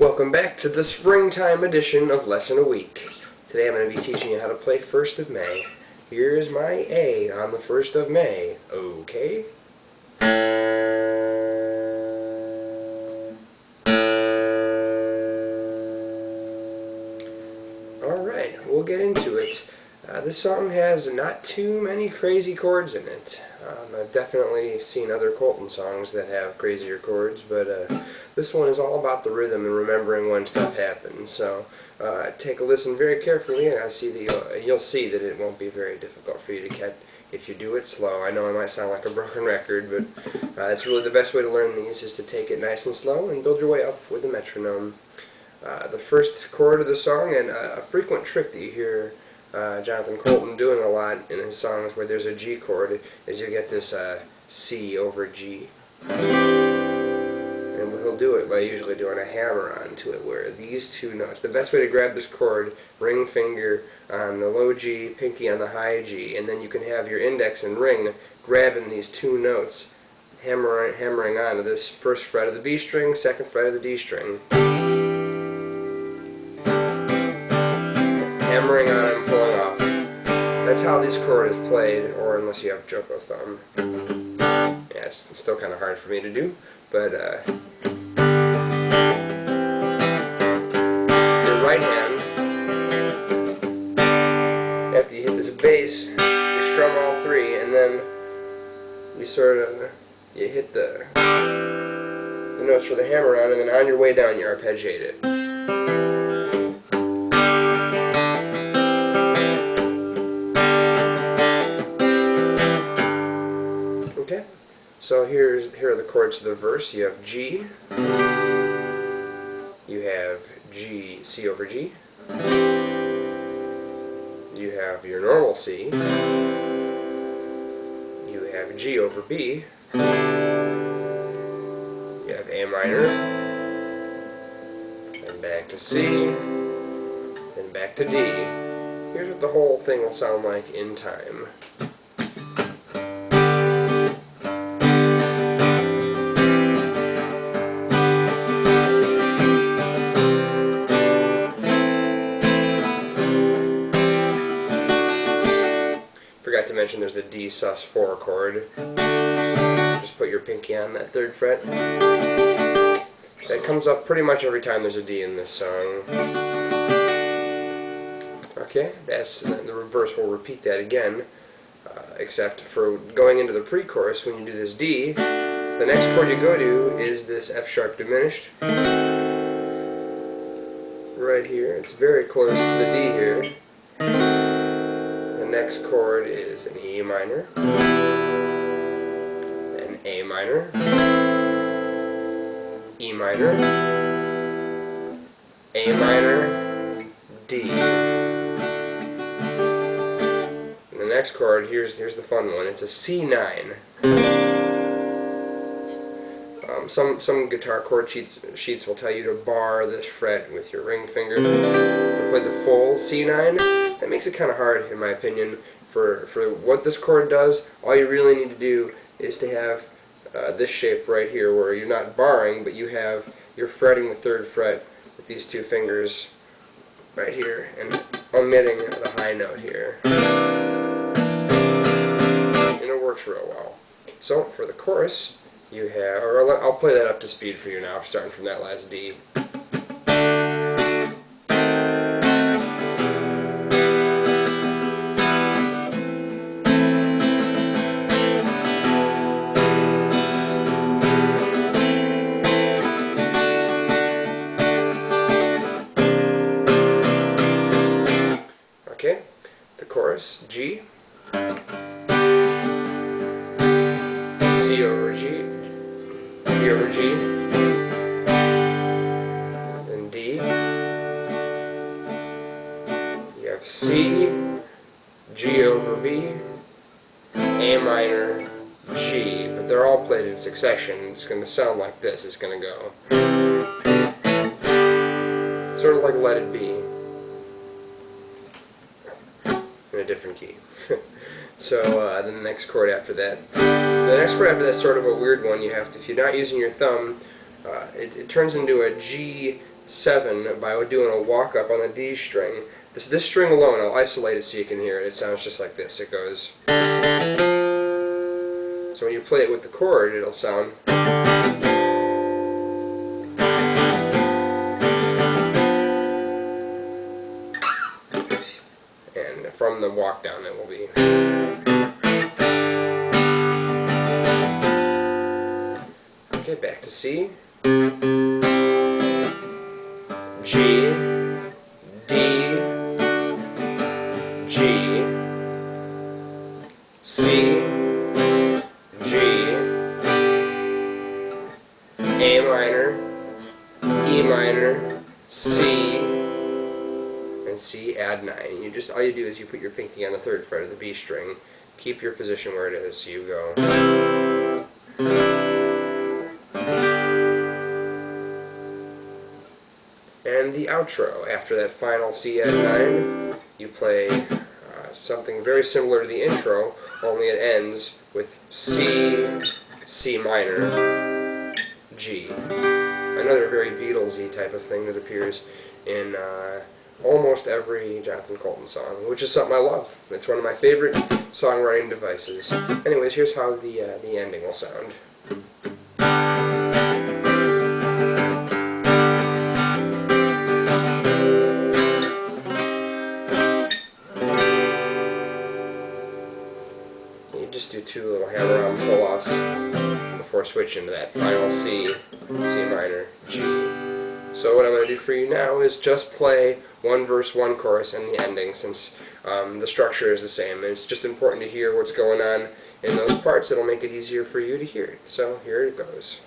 Welcome back to the springtime edition of Lesson a Week. Today I'm going to be teaching you how to play 1st of May. Here's my A on the 1st of May. Okay? Alright, we'll get into it. This song has not too many crazy chords in it. I've definitely seen other Coulton songs that have crazier chords, but this one is all about the rhythm and remembering when stuff happens. So take a listen very carefully, and you'll see that it won't be very difficult for you to catch if you do it slow. I know I might sound like a broken record, but that's really the best way to learn these, is to take it nice and slow and build your way up with a metronome. The first chord of the song, and a frequent trick that you hear Jonathan Coulton doing a lot in his songs where there's a G chord, is you get this C over G. And he'll do it by usually doing a hammer onto it, where these two notes, the best way to grab this chord, ring finger on the low G, pinky on the high G, and then you can have your index and ring grabbing these two notes, hammering onto this first fret of the B string, second fret of the D string. Hammering on and pulling off. That's how this chord is played, or unless you have Joko thumb. Yeah, it's still kind of hard for me to do, but your right hand, after you hit this bass, you strum all three, and then you hit the notes for the hammer on, and then on your way down you arpeggiate it. Okay, so here are the chords to the verse. You have G, you have G, C over G, you have your normal C, you have G over B, you have A minor, then back to C, then back to D. Here's what the whole thing will sound like in time. Forgot to mention there's the D sus4 chord. Just put your pinky on that 3rd fret. That comes up pretty much every time there's a D in this song. Okay, that's the reverse. We'll repeat that again, except for going into the pre-chorus. When you do this D, the next chord you go to is this F sharp diminished. Right here. It's very close to the D here. The next chord is an E minor, an A minor, E minor, A minor, D. And the next chord, here's the fun one, it's a C9. Some guitar chord sheets will tell you to bar this fret with your ring finger to play the full C9. That makes it kind of hard, in my opinion, for what this chord does. All you really need to do is to have this shape right here, where you're not barring, but you're fretting the 3rd fret with these two fingers right here and omitting the high note here. And it works real well. So for the chorus, you have, or I'll play that up to speed for you now, starting from that last D. Okay, the chorus, G, C over G, C over G, then D, you have C, G over B, A minor, G, but they're all played in succession. It's going to sound like this. It's going to go sort of like Let It Be in a different key. So then the next chord after that. The next chord after that's sort of a weird one. You have to, if you're not using your thumb, it turns into a G, 7 by doing a walk up on the D string. This string alone, I'll isolate it so you can hear it. It sounds just like this. It goes. So when you play it with the chord, it'll sound. And from the walk down, it will be. Okay, back to C. G, D, G, C, G, A minor, E minor, C, and C add 9. You just, all you do is you put your pinky on the 3rd fret of the B string, keep your position where it is, so you go. And the outro, after that final C add 9, you play something very similar to the intro, only it ends with C, C minor, G. Another very Beatlesy type of thing that appears in almost every Jonathan Coulton song, which is something I love. It's one of my favorite songwriting devices. Anyways, here's how the ending will sound. You just do 2 little hammer-on pull-offs before switching to that final C, C minor, G. So what I'm going to do for you now is just play 1 verse, 1 chorus, and the ending, since the structure is the same. And it's just important to hear what's going on in those parts. It'll make it easier for you to hear it. So here it goes.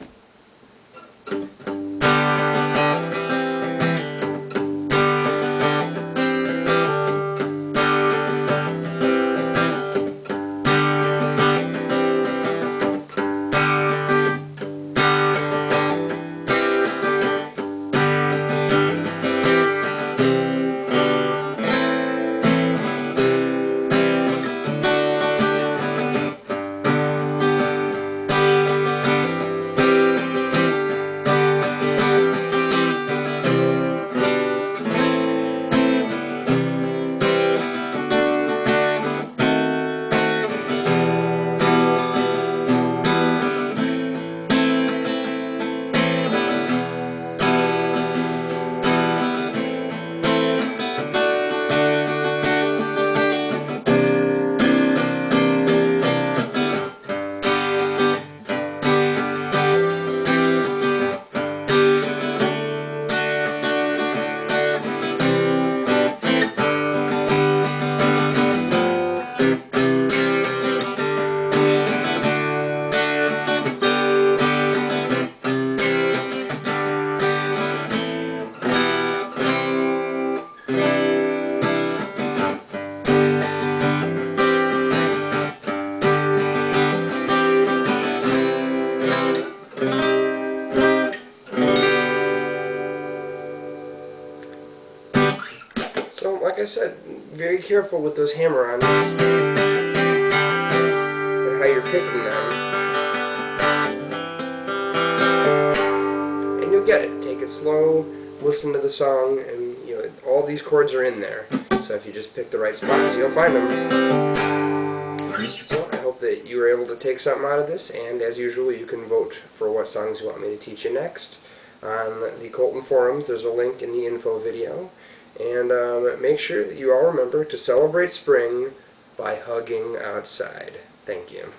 So, like I said, very careful with those hammer-ons and how you're picking them. And you'll get it. Take it slow, listen to the song, and all these chords are in there. So if you just pick the right spots, you'll find them. So I hope that you were able to take something out of this, and as usual, you can vote for what songs you want me to teach you next. On the Coulton forums, there's a link in the info video. And make sure that you all remember to celebrate spring by hugging outside. Thank you.